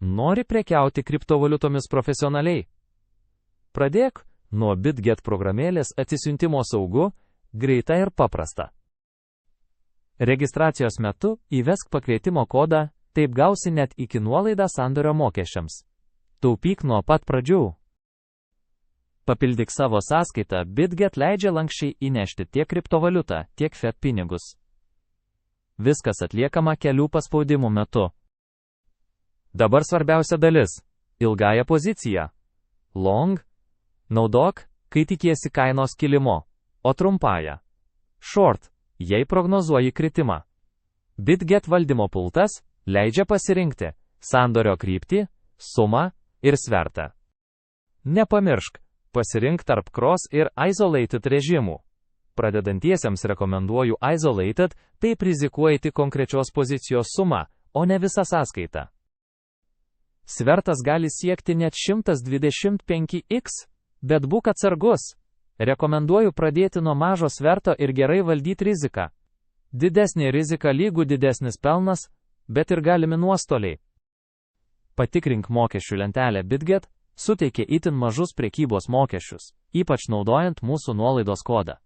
Nori prekiauti kriptovaliutomis profesionaliai? Pradėk nuo BitGet programėlės atsisiuntimo saugu, greita ir paprasta. Registracijos metu įvesk pakvietimo kodą, taip gausi net iki nuolaidą sandorio mokesčiams. Taupyk nuo pat pradžių. Papildyk savo sąskaitą, BitGet leidžia lankščiai įnešti tiek kriptovaliutą, tiek fiat pinigus. Viskas atliekama kelių paspaudimų metu. Dabar svarbiausia dalis – ilgąją poziciją. Long – naudok, kai tikiesi kainos kilimo, o trumpąją – short – jei prognozuoji kritimą. BitGet valdymo pultas leidžia pasirinkti sandorio kryptį, sumą ir svertą. Nepamiršk, pasirink tarp cross ir isolated režimų. Pradedantiesiems rekomenduoju isolated, taip rizikuoji tik konkrečios pozicijos sumą, o ne visą sąskaitą. Svertas gali siekti net 125x, bet būk atsargus. Rekomenduoju pradėti nuo mažo sverto ir gerai valdyti riziką. Didesnė rizika lygu didesnis pelnas, bet ir galimi nuostoliai. Patikrink mokesčių lentelę BitGet, suteikia itin mažus prekybos mokesčius, ypač naudojant mūsų nuolaidos kodą.